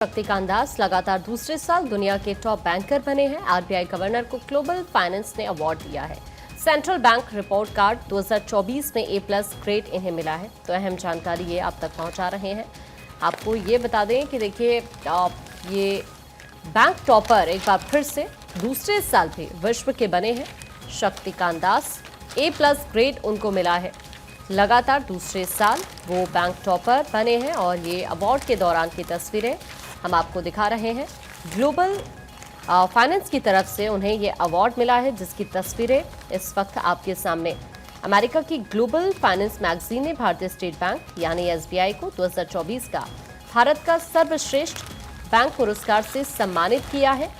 शक्तिकांत दास लगातार दूसरे साल दुनिया के टॉप बैंकर बने हैं। आरबीआई गवर्नर को ग्लोबल फाइनेंस ने अवार्ड दिया है। सेंट्रल बैंक रिपोर्ट कार्ड 2024 में A+ ग्रेड इन्हें मिला है। तो अहम जानकारी ये आप तक पहुंचा रहे हैं। आपको ये बता दें कि देखिए ये बैंक टॉपर एक बार फिर से दूसरे साल भी विश्व के बने हैं। शक्तिकांत दास A+ ग्रेड उनको मिला है। लगातार दूसरे साल वो बैंक टॉपर बने हैं और ये अवार्ड के दौरान की तस्वीरें हम आपको दिखा रहे हैं। ग्लोबल फाइनेंस की तरफ से उन्हें ये अवार्ड मिला है, जिसकी तस्वीरें इस वक्त आपके सामने। अमेरिका की ग्लोबल फाइनेंस मैगजीन ने भारतीय स्टेट बैंक यानी SBI को 2024 का भारत का सर्वश्रेष्ठ बैंक पुरस्कार से सम्मानित किया है।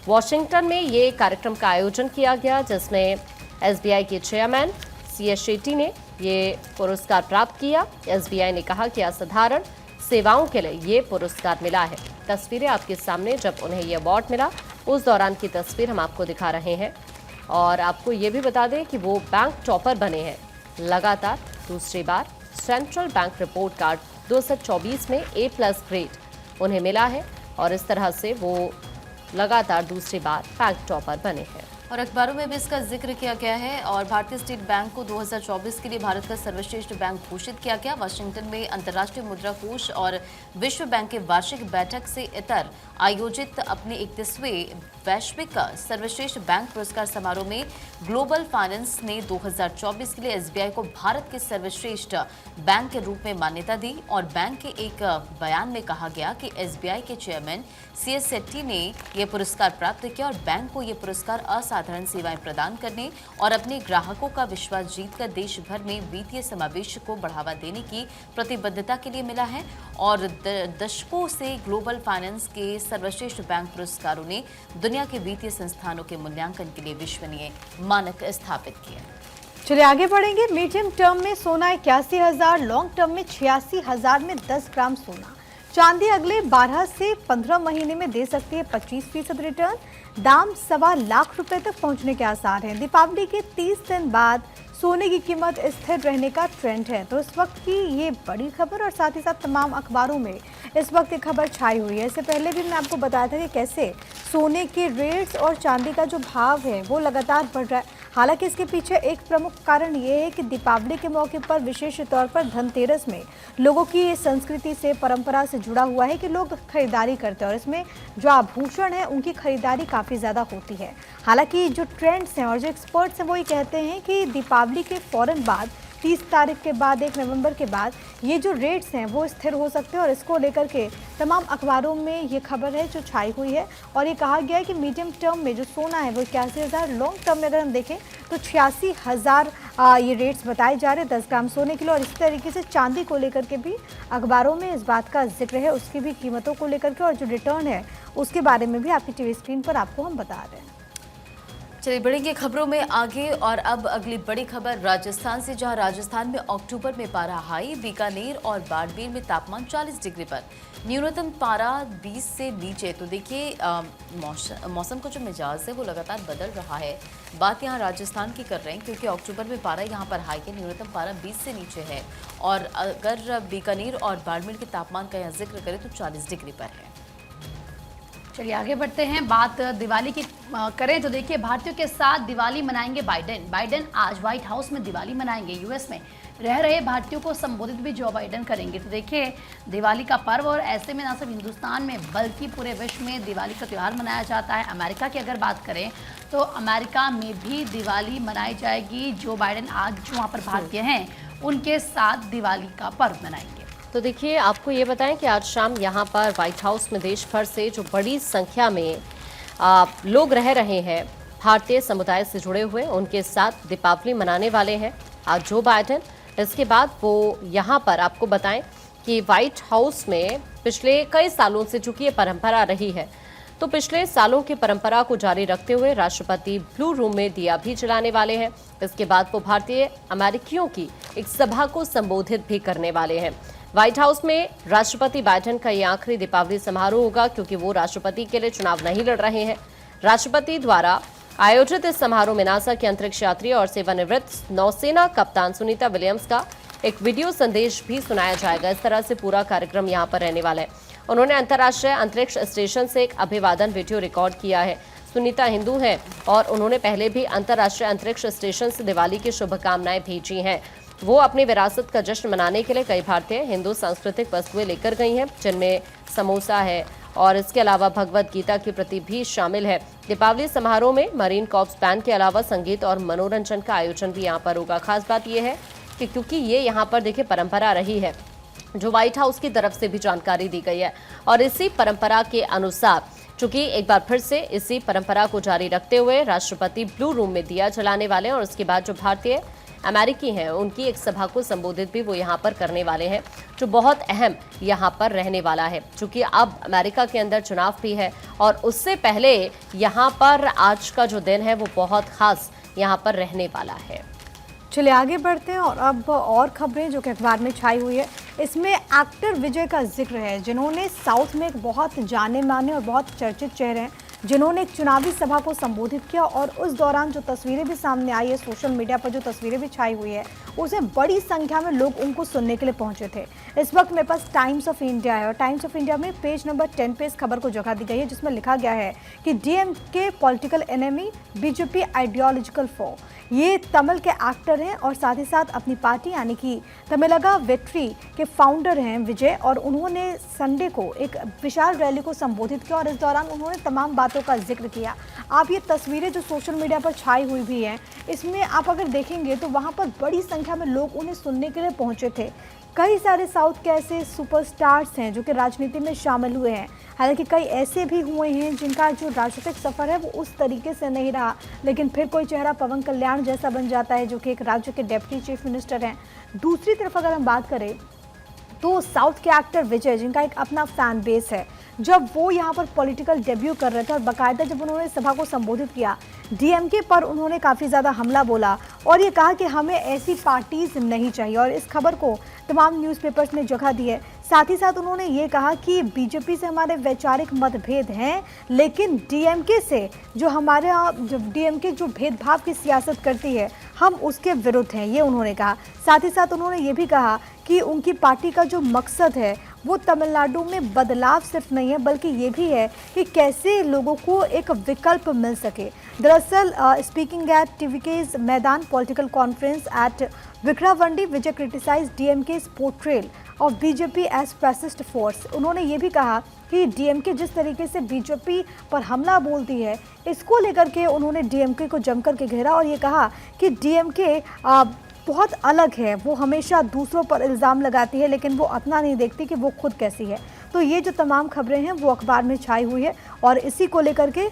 वॉशिंगटन में ये कार्यक्रम का आयोजन किया गया, जिसमें SBI के चेयरमैन CS शेट्टी ने ये पुरस्कार प्राप्त किया। SBI ने कहा कि असाधारण सेवाओं के लिए ये पुरस्कार मिला है। तस्वीरें आपके सामने जब उन्हें ये अवार्ड मिला उस दौरान की तस्वीर हम आपको दिखा रहे हैं। और आपको ये भी बता दें कि वो बैंक टॉपर बने हैं लगातार दूसरी बार। सेंट्रल बैंक रिपोर्ट कार्ड 2024 में A+ ग्रेड उन्हें मिला है और इस तरह से वो लगातार दूसरी बार बैंक टॉपर बने हैं। और अखबारों में भी इसका जिक्र किया गया है और भारतीय स्टेट बैंक को 2024 के लिए भारत का सर्वश्रेष्ठ बैंक घोषित किया गया। वाशिंगटन में अंतर्राष्ट्रीय मुद्रा कोष और विश्व बैंक के वार्षिक बैठक से इतर आयोजित अपने 31वें वैश्विक सर्वश्रेष्ठ बैंक पुरस्कार समारोह में ग्लोबल फाइनेंस ने 2024 के लिए SBI को भारत के सर्वश्रेष्ठ बैंक के रूप में मान्यता दी। और बैंक के एक बयान में कहा गया कि SBI के चेयरमैन CS शेट्टी ने यह पुरस्कार प्राप्त किया और बैंक को यह पुरस्कार असाधारण सेवाएं प्रदान करने और अपने ग्राहकों का विश्वास जीतकर देश भर में वित्तीय समावेश को बढ़ावा देने की प्रतिबद्धता के लिए मिला है। और दशकों से ग्लोबल फाइनेंस के सर्वश्रेष्ठ बैंक पुरस्कारों ने दुनिया के वित्तीय संस्थानों के मूल्यांकन के लिए विश्वसनीय मानक स्थापित किए। चलिए आगे बढ़ेंगे। मीडियम टर्म में सोना 81,000, लॉन्ग टर्म में 86,000 में 10 ग्राम सोना। चांदी अगले 12 से 15 महीने में दे सकती है 25% रिटर्न। दाम 1.25 लाख रुपए तक पहुंचने के आसार हैं। दीपावली के 30 दिन बाद सोने की कीमत स्थिर रहने का ट्रेंड है। तो इस वक्त की ये बड़ी खबर और साथ ही साथ तमाम अखबारों में इस वक्त ये खबर छाई हुई है। इससे पहले भी मैंने आपको बताया था कि कैसे सोने के रेट्स और चांदी का जो भाव है वो लगातार बढ़ रहा है। हालांकि इसके पीछे एक प्रमुख कारण ये है कि दीपावली के मौके पर विशेष तौर पर धनतेरस में लोगों की संस्कृति से, परंपरा से जुड़ा हुआ है कि लोग खरीदारी करते हैं और इसमें जो आभूषण है उनकी खरीदारी काफ़ी ज़्यादा होती है। हालांकि जो ट्रेंड्स हैं और जो एक्सपर्ट्स हैं वो ये कहते हैं कि दीपावली के फौरन बाद 30 तारीख के बाद 1 नवंबर के बाद ये जो रेट्स हैं वो स्थिर हो सकते हैं। और इसको लेकर के तमाम अखबारों में ये खबर है जो छाई हुई है। और ये कहा गया है कि मीडियम टर्म में जो सोना है वो 81,000, लॉन्ग टर्म में अगर हम देखें तो 86,000 ये रेट्स बताए जा रहे हैं 10 ग्राम सोने के लिए। और इस तरीके से चांदी को लेकर के भी अखबारों में इस बात का जिक्र है, उसकी भी कीमतों को लेकर के और जो रिटर्न है उसके बारे में भी आपकी टीवी स्क्रीन पर आपको हम बता रहे हैं। चलिए बढ़ेंगे खबरों में आगे। और अब अगली बड़ी खबर राजस्थान से, जहां राजस्थान में अक्टूबर में पारा हाई। बीकानेर और बाड़मेर में तापमान 40 डिग्री पर, न्यूनतम पारा 20 से नीचे। तो देखिए मौसम का जो मिजाज है वो लगातार बदल रहा है। बात यहाँ राजस्थान की कर रहे हैं क्योंकि अक्टूबर में पारा यहाँ पर हाई है, न्यूनतम पारा 20 से नीचे है। और अगर बीकानेर और बाड़मेर के तापमान का यहाँ जिक्र करें तो 40 डिग्री पर है। चलिए आगे बढ़ते हैं। बात दिवाली की करें तो देखिए भारतीयों के साथ दिवाली मनाएंगे बाइडेन आज व्हाइट हाउस में दिवाली मनाएंगे। यूएस में रह रहे भारतीयों को संबोधित भी जो बाइडेन करेंगे। तो देखिए दिवाली का पर्व, और ऐसे में ना सिर्फ हिंदुस्तान में बल्कि पूरे विश्व में दिवाली का त्यौहार मनाया जाता है। अमेरिका की अगर बात करें तो अमेरिका में भी दिवाली मनाई जाएगी। जो बाइडेन आज जो वहाँ पर भारतीय हैं उनके साथ दिवाली का पर्व मनाएंगे। तो देखिए आपको ये बताएं कि आज शाम यहाँ पर व्हाइट हाउस में देश भर से जो बड़ी संख्या में लोग रह रहे हैं भारतीय समुदाय से जुड़े हुए, उनके साथ दीपावली मनाने वाले हैं आज जो बाइडेन। इसके बाद वो यहाँ पर आपको बताएं कि व्हाइट हाउस में पिछले कई सालों से चूंकि ये परंपरा रही है, तो पिछले सालों की परंपरा को जारी रखते हुए राष्ट्रपति ब्लू रूम में दिया भी जलाने वाले हैं। इसके बाद वो भारतीय अमेरिकियों की एक सभा को संबोधित भी करने वाले हैं। व्हाइट हाउस में राष्ट्रपति बाइडेन का ये आखिरी दीपावली समारोह होगा क्योंकि वो राष्ट्रपति के लिए चुनाव नहीं लड़ रहे हैं। राष्ट्रपति द्वारा आयोजित इस समारोह में नासा के अंतरिक्ष यात्री और सेवानिवृत्त नौसेना कप्तान सुनीता विलियम्स का एक वीडियो संदेश भी सुनाया जाएगा। इस तरह से पूरा कार्यक्रम यहाँ पर रहने वाला है। उन्होंने अंतर्राष्ट्रीय अंतरिक्ष स्टेशन से एक अभिवादन वीडियो रिकॉर्ड किया है। सुनीता हिंदू हैं और उन्होंने पहले भी अंतर्राष्ट्रीय अंतरिक्ष स्टेशन से दिवाली की शुभकामनाएं भेजी हैं। वो अपनी विरासत का जश्न मनाने के लिए कई भारतीय हिंदू सांस्कृतिक वस्तुएं लेकर गई हैं, जिनमें समोसा है और इसके अलावा भगवत गीता की प्रति भी शामिल है। दीपावली समारोह में मरीन कॉर्प्स बैंड के अलावा संगीत और मनोरंजन का आयोजन भी यहाँ पर होगा। खास बात यह है कि क्योंकि ये यहाँ पर देखिए परंपरा रही है, जो व्हाइट हाउस की तरफ से भी जानकारी दी गई है, और इसी परंपरा के अनुसार चूंकि एक बार फिर से इसी परंपरा को जारी रखते हुए राष्ट्रपति ब्लू रूम में दिया जलाने वाले हैं और उसके बाद जो भारतीय अमेरिकी हैं उनकी एक सभा को संबोधित भी वो यहाँ पर करने वाले हैं, जो बहुत अहम यहाँ पर रहने वाला है। चूंकि अब अमेरिका के अंदर चुनाव भी है और उससे पहले यहाँ पर आज का जो दिन है वो बहुत खास यहाँ पर रहने वाला है। चलिए आगे बढ़ते हैं और अब और खबरें जो कि अखबार में छाई हुई है, इसमें एक्टर विजय का जिक्र है, जिन्होंने साउथ में एक बहुत जाने माने और बहुत चर्चित चेहरे हैं, जिन्होंने एक चुनावी सभा को संबोधित किया और उस दौरान जो तस्वीरें भी सामने आई है, सोशल मीडिया पर जो तस्वीरें भी छाई हुई है, उसमें बड़ी संख्या में लोग उनको सुनने के लिए पहुंचे थे। इस वक्त मेरे पास टाइम्स ऑफ इंडिया है और टाइम्स ऑफ इंडिया में पेज नंबर 10 पे इस खबर को जगह दी गई है, जिसमें लिखा गया है कि DMK political enemy, BJP ideological फॉ। ये तमिल के एक्टर हैं और साथ ही साथ अपनी पार्टी यानी कि तमिलगा वेट्री के फाउंडर हैं विजय, और उन्होंने संडे को एक विशाल रैली को संबोधित किया और इस दौरान उन्होंने तमाम बातों का जिक्र किया। आप ये तस्वीरें जो सोशल मीडिया पर छाई हुई भी हैं, इसमें आप अगर देखेंगे तो वहाँ पर बड़ी संख्या में लोग उन्हें सुनने के लिए पहुँचे थे। कई सारे साउथ के ऐसे सुपरस्टार्स हैं जो कि राजनीति में शामिल हुए हैं, हालांकि कई ऐसे भी हुए हैं जिनका जो राजनीतिक सफ़र है वो उस तरीके से नहीं रहा, लेकिन फिर कोई चेहरा पवन कल्याण जैसा बन जाता है जो कि एक राज्य के डेप्यूटी चीफ मिनिस्टर हैं। दूसरी तरफ अगर हम बात करें तो साउथ के एक्टर विजय, जिनका एक अपना फैन बेस है, जब वो यहाँ पर पॉलिटिकल डेब्यू कर रहे थे और बाकायदा जब उन्होंने सभा को संबोधित किया, डीएमके पर उन्होंने काफ़ी ज़्यादा हमला बोला और ये कहा कि हमें ऐसी पार्टीज नहीं चाहिए, और इस खबर को तमाम न्यूज़पेपर्स ने जगह दी है। साथ ही साथ उन्होंने ये कहा कि बीजेपी से हमारे वैचारिक मतभेद हैं, लेकिन डीएमके से जो हमारे जो डीएमके जो भेदभाव की सियासत करती है, हम उसके विरुद्ध हैं, ये उन्होंने कहा। साथ ही साथ उन्होंने ये भी कहा कि उनकी पार्टी का जो मकसद है वो तमिलनाडु में बदलाव सिर्फ नहीं है, बल्कि ये भी है कि कैसे लोगों को एक विकल्प मिल सके। दरअसल speaking at TVK's maidan political conference at Vikravandi, Vijay criticise DMK's portrayal of BJP as fascist force. उन्होंने ये भी कहा कि डीएमके जिस तरीके से बीजेपी पर हमला बोलती है, इसको लेकर के उन्होंने डीएमके को जमकर के घेरा और ये कहा कि डीएमके बहुत अलग है, वो हमेशा दूसरों पर इल्ज़ाम लगाती है लेकिन वो अपना नहीं देखती कि वो खुद कैसी है। तो ये जो तमाम खबरें हैं वो अखबार में छाई हुई है और इसी को लेकर के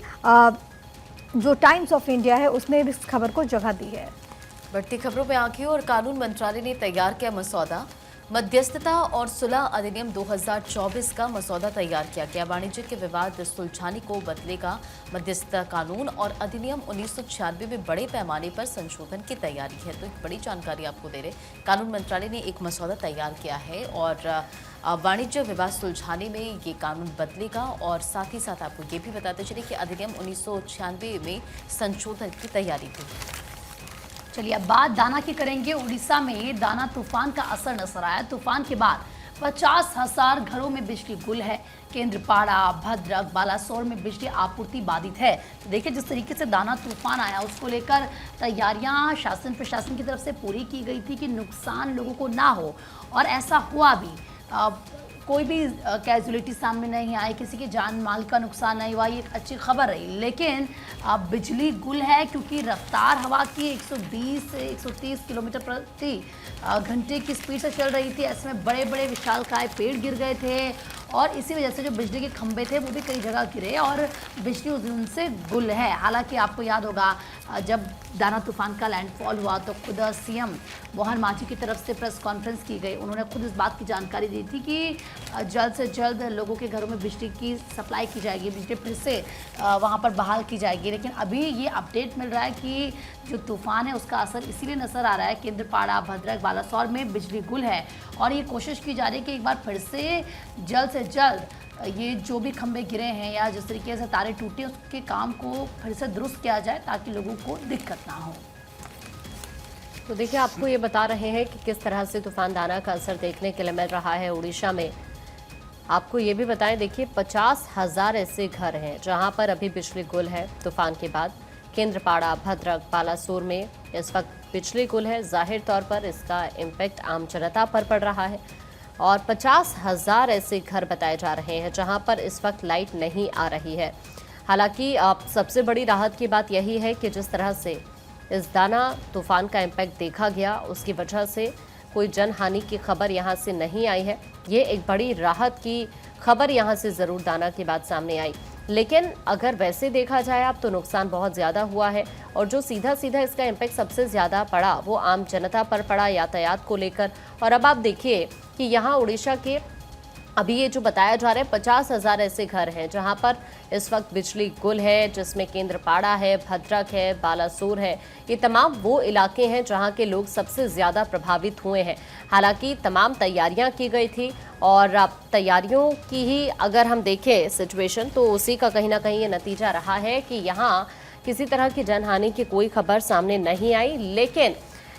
जो टाइम्स ऑफ इंडिया है उसने इस खबर को जगह दी है। बढ़ती खबरों में आंखें और कानून मंत्रालय ने तैयार किया मसौदा। मध्यस्थता और सुलह अधिनियम 2024 का मसौदा तैयार किया गया। वाणिज्य के विवाद सुलझाने को बदलेगा मध्यस्थता कानून और अधिनियम 1996 में बड़े पैमाने पर संशोधन की तैयारी है। तो एक बड़ी जानकारी आपको दे रहे, कानून मंत्रालय ने एक मसौदा तैयार किया है और वाणिज्य विवाद सुलझाने में ये कानून बदलेगा और साथ ही साथ आपको ये भी बताते चले कि अधिनियम 1996 में संशोधन की तैयारी थी। चलिए अब बात दाना की करेंगे। उड़ीसा में दाना तूफान का असर नजर आया। तूफान के बाद 50,000 घरों में बिजली गुल है। केंद्रपाड़ा, भद्रक, बालासोर में बिजली आपूर्ति बाधित है। तो देखिए जिस तरीके से दाना तूफान आया उसको लेकर तैयारियां शासन प्रशासन की तरफ से पूरी की गई थी कि नुकसान लोगों को ना हो, और ऐसा हुआ भी। कोई भी कैजुअलिटी सामने नहीं आई, किसी की जान माल का नुकसान नहीं हुआ, ये एक अच्छी खबर रही। लेकिन बिजली गुल है क्योंकि रफ्तार हवा की 120 से 130 किलोमीटर प्रति घंटे की स्पीड से चल रही थी। ऐसे में बड़े बड़े विशालकाय पेड़ गिर गए थे और इसी वजह से जो बिजली के खंभे थे वो भी कई जगह गिरे और बिजली उस दिन से गुल है। हालांकि आपको याद होगा जब दाना तूफान का लैंडफॉल हुआ तो खुद सीएम मोहन मांझी की तरफ से प्रेस कॉन्फ्रेंस की गई। उन्होंने खुद इस बात की जानकारी दी थी कि जल्द से जल्द लोगों के घरों में बिजली की सप्लाई की जाएगी, बिजली फिर से वहाँ पर बहाल की जाएगी। लेकिन अभी ये अपडेट मिल रहा है कि जो तूफान है उसका असर इसीलिए नज़र आ रहा है केंद्रपाड़ा, भद्रक, बालासोर में बिजली गुल है और ये कोशिश की जा रही है कि एक बार फिर से जल्द ये जो भी खंभे गिरे हैं या जिस तरीके से तारे टूटे उसके काम को फिर से दुरुस्त किया जाए ताकि लोगों को दिक्कत ना हो। तो देखिए आपको ये बता रहे हैं कि किस तरह से तूफान दाना का असर देखने के लिए मिल रहा है उड़ीसा में। आपको ये भी बताएं, देखिए 50,000 ऐसे घर हैं जहां पर अभी बिजली गुल है। तूफान के बाद केंद्रपाड़ा, भद्रक, बालासोर में इस वक्त बिजली गुल है। जाहिर तौर पर इसका इम्पैक्ट आम जनता पर पड़ रहा है और 50,000 ऐसे घर बताए जा रहे हैं जहां पर इस वक्त लाइट नहीं आ रही है। हालांकि सबसे बड़ी राहत की बात यही है कि जिस तरह से इस दाना तूफान का इम्पैक्ट देखा गया, उसकी वजह से कोई जनहानि की खबर यहां से नहीं आई है। ये एक बड़ी राहत की खबर यहां से ज़रूर दाना की बात सामने आई। लेकिन अगर वैसे देखा जाए अब तो नुकसान बहुत ज़्यादा हुआ है और जो सीधा सीधा इसका इम्पैक्ट सबसे ज़्यादा पड़ा वो आम जनता पर पड़ा, यातायात को लेकर। और अब आप देखिए कि यहाँ उड़ीसा के अभी ये जो बताया जा रहा है 50,000 ऐसे घर हैं जहां पर इस वक्त बिजली गुल है, जिसमें केंद्रपाड़ा है, भद्रक है, बालासोर है। ये तमाम वो इलाके हैं जहां के लोग सबसे ज़्यादा प्रभावित हुए हैं। हालांकि तमाम तैयारियां की गई थी और अब तैयारियों की ही अगर हम देखें सिचुएशन तो उसी का कहीं ना कहीं ये नतीजा रहा है कि यहाँ किसी तरह की जनहानि की कोई खबर सामने नहीं आई। लेकिन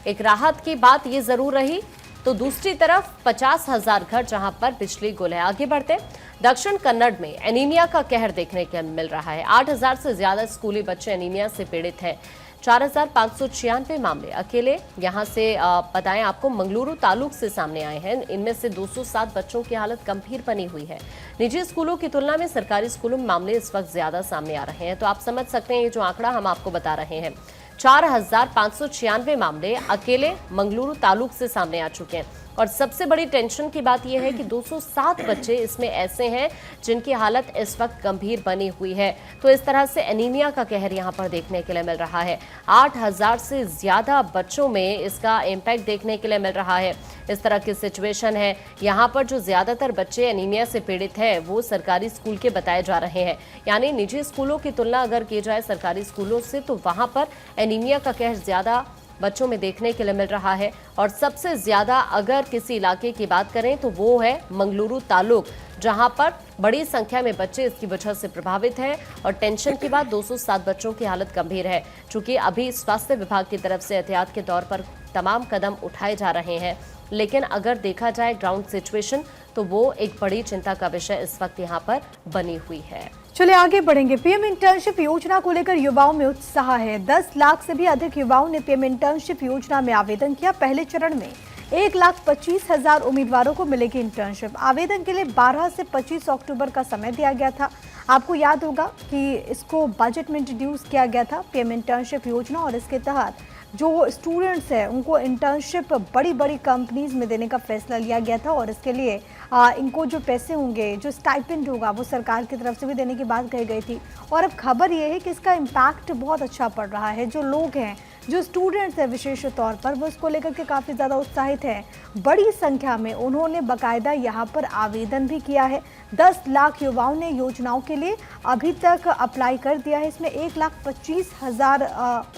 एक राहत की बात ये ज़रूर रही। तो दूसरी तरफ 50,000 घर जहां पर बिजली गुल है। आगे बढ़ते, दक्षिण कन्नड़ में एनीमिया का कहर देखने को मिल रहा है। 8,000 से ज्यादा स्कूली बच्चे एनीमिया से पीड़ित हैं। 4,596 मामले अकेले यहां से बताएं आपको मंगलुरु तालुक से सामने आए हैं। इनमें से 207 बच्चों की हालत गंभीर बनी हुई है। निजी स्कूलों की तुलना में सरकारी स्कूलों में मामले इस वक्त ज्यादा सामने आ रहे हैं। तो आप समझ सकते हैं ये जो आंकड़ा हम आपको बता रहे हैं, 4,596 मामले अकेले मंगलुरु तालुक से सामने आ चुके हैं। और सबसे बड़ी टेंशन की बात यह है कि 207 बच्चे इसमें ऐसे हैं जिनकी हालत इस वक्त गंभीर बनी हुई है। तो इस तरह से एनीमिया का कहर यहां पर देखने के लिए मिल रहा है। 8,000 से ज्यादा बच्चों में इसका इम्पैक्ट देखने के लिए मिल रहा है। इस तरह की सिचुएशन है। यहाँ पर जो ज्यादातर बच्चे एनीमिया से पीड़ित हैं वो सरकारी स्कूल के बताए जा रहे हैं। यानी निजी स्कूलों की तुलना अगर की जाए सरकारी स्कूलों से तो वहां पर एनीमिया का कहर ज्यादा बच्चों में देखने के लिए मिल रहा है। और सबसे ज्यादा अगर किसी इलाके की बात करें तो वो है मंगलुरु तालुक, जहां पर बड़ी संख्या में बच्चे इसकी वजह से प्रभावित हैं। और टेंशन की बात, 207 बच्चों की हालत गंभीर है। चूंकि अभी स्वास्थ्य विभाग की तरफ से एहतियात के तौर पर तमाम कदम उठाए जा रहे हैं, लेकिन अगर देखा जाए ग्राउंड सिचुएशन तो वो एक बड़ी चिंता का विषय इस वक्त यहाँ पर बनी हुई है। चलिए आगे बढ़ेंगे। पीएम इंटर्नशिप योजना को लेकर युवाओं में उत्साह है। 10 लाख से भी अधिक युवाओं ने पीएम इंटर्नशिप योजना में आवेदन किया। पहले चरण में 1,25,000 उम्मीदवारों को मिलेगी इंटर्नशिप। आवेदन के लिए 12 से 25 अक्टूबर का समय दिया गया था। आपको याद होगा कि इसको बजट में इंट्रोड्यूस किया गया था पीएम इंटर्नशिप योजना, और इसके तहत जो स्टूडेंट्स हैं उनको इंटर्नशिप बड़ी बड़ी कंपनीज में देने का फैसला लिया गया था। और इसके लिए इनको जो पैसे होंगे, जो स्टाइपेंड होगा, वो सरकार की तरफ से भी देने की बात कही गई थी। और अब खबर ये है कि इसका इम्पैक्ट बहुत अच्छा पड़ रहा है। जो लोग हैं, जो स्टूडेंट्स हैं विशेष तौर पर, वो इसको लेकर के काफ़ी ज़्यादा उत्साहित हैं। बड़ी संख्या में उन्होंने बाकायदा यहाँ पर आवेदन भी किया है। 10 लाख युवाओं ने योजनाओं के लिए अभी तक अप्लाई कर दिया है। इसमें 1,25,000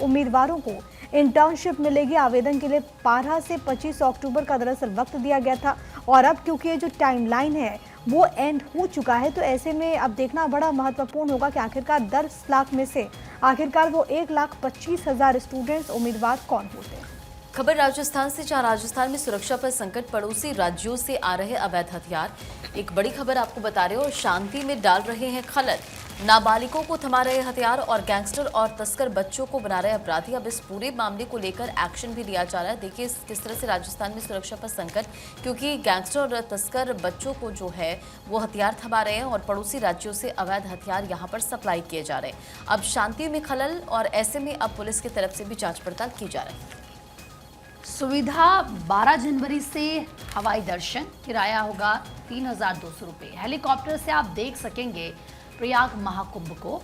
उम्मीदवारों को इंटर्नशिप मिलेगी। आवेदन के लिए 12 से 25 अक्टूबर का दरअसल वक्त दिया गया था, और अब क्योंकि ये जो टाइमलाइन है वो एंड हो चुका है, तो ऐसे में अब देखना बड़ा महत्वपूर्ण होगा कि आखिरकार 10 लाख में से आखिरकार वो 1,25,000 स्टूडेंट्स उम्मीदवार कौन होते हैं। खबर राजस्थान से, जहां राजस्थान में सुरक्षा पर संकट, पड़ोसी राज्यों से आ रहे अवैध हथियार। एक बड़ी खबर आपको बता रहे हो, और शांति में डाल रहे हैं खलल। नाबालिगों को थमा रहे हथियार और गैंगस्टर और तस्कर बच्चों को बना रहे अपराधी। अब इस पूरे मामले को लेकर एक्शन भी लिया जा रहा है। देखिए किस तरह से राजस्थान में सुरक्षा पर संकट, क्योंकि गैंगस्टर और तस्कर बच्चों को जो है वो हथियार थमा रहे हैं और पड़ोसी राज्यों से अवैध हथियार यहाँ पर सप्लाई किए जा रहे हैं। अब शांति में खलल, और ऐसे में अब पुलिस की तरफ से भी जाँच पड़ताल की जा रही है। सुविधा 12 जनवरी से हवाई दर्शन, किराया होगा 3,200 रुपये। हेलीकॉप्टर से आप देख सकेंगे प्रयाग महाकुंभ को,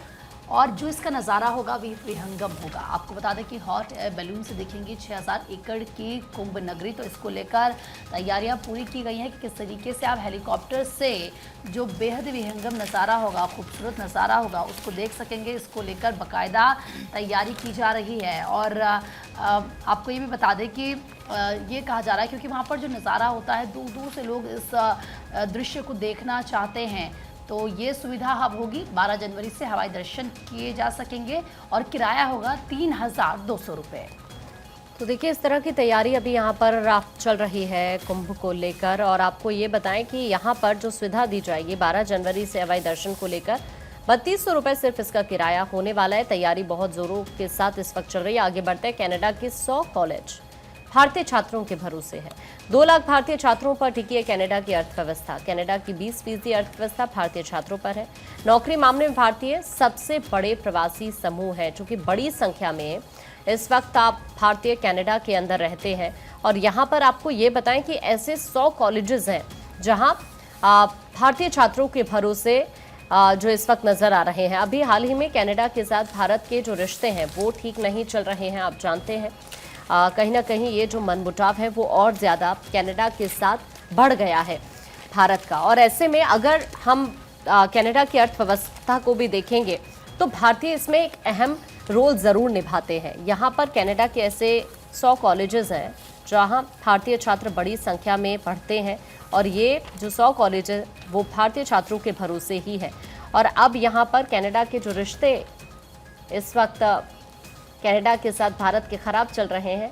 और जो इसका नज़ारा होगा वह विहंगम होगा। आपको बता दें कि हॉट एयर बैलून से देखेंगे 6,000 एकड़ की कुंभ नगरी। तो इसको लेकर तैयारियां पूरी की गई हैं कि किस तरीके से आप हेलीकॉप्टर से जो बेहद विहंगम नज़ारा होगा, खूबसूरत नज़ारा होगा, उसको देख सकेंगे। इसको लेकर बाकायदा तैयारी की जा रही है। और आपको ये भी बता दें कि ये कहा जा रहा है क्योंकि वहाँ पर जो नज़ारा होता है, दूर दूर से लोग इस दृश्य को देखना चाहते हैं। तो ये सुविधा अब होगी। 12 जनवरी से हवाई दर्शन किए जा सकेंगे और किराया होगा 3,200 रुपये। तो देखिए, इस तरह की तैयारी अभी यहाँ पर चल रही है कुंभ को लेकर। और आपको ये बताएं कि यहाँ पर जो सुविधा दी जाएगी 12 जनवरी से हवाई दर्शन को लेकर 3200 रुपए सिर्फ इसका किराया होने वाला है। तैयारी बहुत जोरों के साथ इस वक्त चल रही है। आगे बढ़ते हैं। कनाडा के 100 कॉलेज भारतीय छात्रों के भरोसे है। 2 लाख भारतीय छात्रों पर टिकी है कनाडा की अर्थव्यवस्था। कनाडा की 20% अर्थव्यवस्था भारतीय छात्रों पर है। नौकरी मामले में भारतीय सबसे बड़े प्रवासी समूह है, जो कि बड़ी संख्या में इस वक्त आप भारतीय कनाडा के अंदर रहते हैं। और यहाँ पर आपको ये बताएं कि ऐसे 100 कॉलेजेस हैं जहाँ भारतीय छात्रों के भरोसे जो इस वक्त नजर आ रहे हैं। अभी हाल ही में कनाडा के साथ भारत के जो रिश्ते हैं वो ठीक नहीं चल रहे हैं, आप जानते हैं। कहीं ना कहीं ये जो मनमुटाव है वो और ज़्यादा कनाडा के साथ बढ़ गया है भारत का। और ऐसे में अगर हम कनाडा की अर्थव्यवस्था को भी देखेंगे तो भारतीय इसमें एक अहम रोल ज़रूर निभाते हैं। यहाँ पर कनाडा के ऐसे 100 कॉलेजेस हैं जहाँ भारतीय छात्र बड़ी संख्या में पढ़ते हैं। और ये जो 100 कॉलेज है वो भारतीय छात्रों के भरोसे ही है। और अब यहाँ पर कनाडा के जो रिश्ते इस वक्त कनाडा के साथ भारत के खराब चल रहे हैं।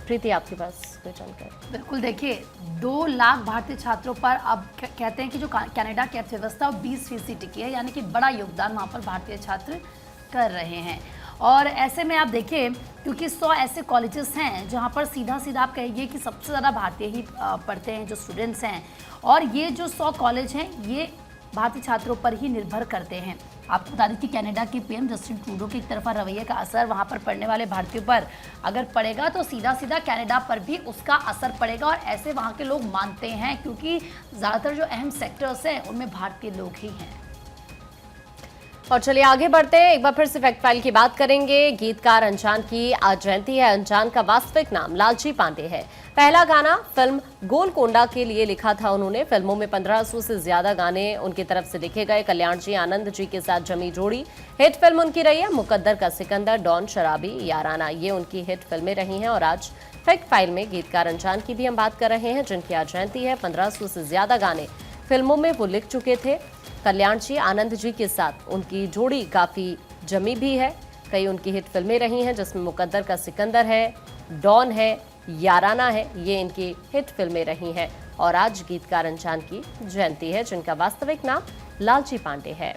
प्रीति, आपके पास कोई जानकारी? बिल्कुल, देखिए 2 लाख भारतीय छात्रों पर अब कहते हैं कि जो कनाडा की अर्थव्यवस्था 20% टिकी है, यानी कि बड़ा योगदान वहाँ पर भारतीय छात्र कर रहे हैं। और ऐसे में आप देखिए, क्योंकि 100 ऐसे कॉलेजेस हैं जहाँ पर सीधा सीधा आप कहिए कि सबसे ज़्यादा भारतीय ही पढ़ते हैं, जो स्टूडेंट्स हैं। और ये जो 100 कॉलेज हैं ये भारतीय छात्रों पर ही निर्भर करते हैं। आपको बता दें कि कनाडा के पीएम जस्टिन ट्रूडो के एक तरफा रवैये का असर वहाँ पर पढ़ने वाले भारतीयों पर अगर पड़ेगा तो सीधा सीधा कनाडा पर भी उसका असर पड़ेगा। और ऐसे वहाँ के लोग मानते हैं, क्योंकि ज़्यादातर जो अहम सेक्टर्स हैं उनमें भारतीय लोग ही हैं। और चलिए आगे बढ़ते हैं। एक बार फिर से फैक्ट फाइल की बात करेंगे। गीतकार अनजान की आज जयंती है। अनजान का वास्तविक नाम लालजी पांडे है। पहला गाना फिल्म गोलकोंडा के लिए लिखा था उन्होंने। फिल्मों में 1500 से ज्यादा गाने उनकी तरफ से लिखे गए। कल्याण जी आनंद जी के साथ जमी जोड़ी हिट फिल्म उनकी रही है। मुकद्दर का सिकंदर, डॉन, शराबी, याराना, ये उनकी हिट फिल्में रही हैं। और आज फैक्ट फाइल में गीतकार अनजान की भी हम बात कर रहे हैं, जिनकी आज जयंती है। 1500 से ज्यादा गाने फिल्मों में वो लिख चुके थे। कल्याण जी आनंद जी के साथ उनकी जोड़ी काफ़ी जमी भी है। कई उनकी हिट फिल्में रही हैं, जिसमें मुकद्दर का सिकंदर है, डॉन है, याराना है, ये इनकी हिट फिल्में रही हैं। और आज गीतकार अनजान की जयंती है, जिनका वास्तविक नाम लालजी पांडे है।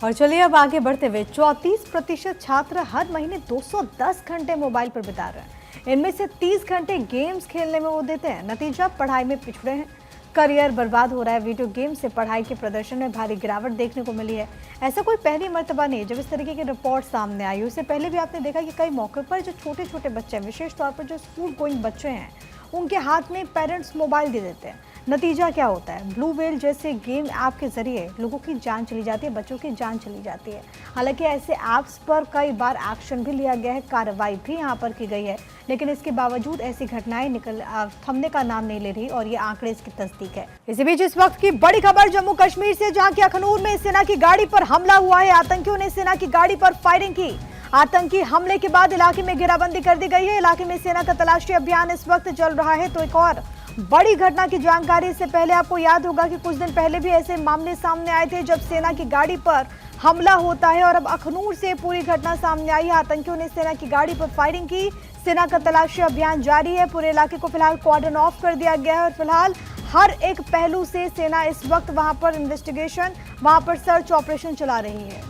और चलिए अब आगे बढ़ते हुए 34% छात्र हर महीने 210 घंटे मोबाइल पर बिता रहे हैं। इनमें से 30 घंटे गेम्स खेलने में वो देते हैं। नतीजा, पढ़ाई में पिछड़े हैं, करियर बर्बाद हो रहा है। वीडियो गेम से पढ़ाई के प्रदर्शन में भारी गिरावट देखने को मिली है। ऐसा कोई पहली मर्तबा नहीं जब इस तरीके की रिपोर्ट सामने आई। उससे पहले भी आपने देखा कि कई मौके पर जो छोटे छोटे बच्चे हैं, विशेष तौर पर जो स्कूल गोइंग बच्चे हैं, उनके हाथ में पेरेंट्स मोबाइल दे देते हैं। नतीजा क्या होता है? ब्लू व्हेल जैसे गेम ऐप के जरिए लोगों की जान चली जाती है, बच्चों की जान चली जाती है। हालांकि ऐसे ऐप्स पर कई बार एक्शन भी लिया गया है, कार्रवाई भी यहाँ पर की गई है, लेकिन इसके बावजूद ऐसी घटनाएं थमने का नाम नहीं ले रही। और ये आंकड़े इसकी तस्दीक है। इसी बीच इस वक्त की बड़ी खबर जम्मू कश्मीर से, जहाँ की अखनूर में सेना की गाड़ी पर हमला हुआ है। आतंकियों ने सेना की गाड़ी पर फायरिंग की। आतंकी हमले के बाद इलाके में घेराबंदी कर दी गई है। इलाके में सेना का तलाशी अभियान इस वक्त चल रहा है। तो एक और बड़ी घटना की जानकारी से पहले आपको याद होगा कि कुछ दिन पहले भी ऐसे मामले सामने आए थे जब सेना की गाड़ी पर हमला होता है। और अब अखनूर से पूरी घटना सामने आई है। आतंकियों ने सेना की गाड़ी पर फायरिंग की। सेना का तलाशी अभियान जारी है। पूरे इलाके को फिलहाल कॉर्डन ऑफ कर दिया गया है। और फिलहाल हर एक पहलू से सेना इस वक्त वहां पर इन्वेस्टिगेशन, वहां पर सर्च ऑपरेशन चला रही है।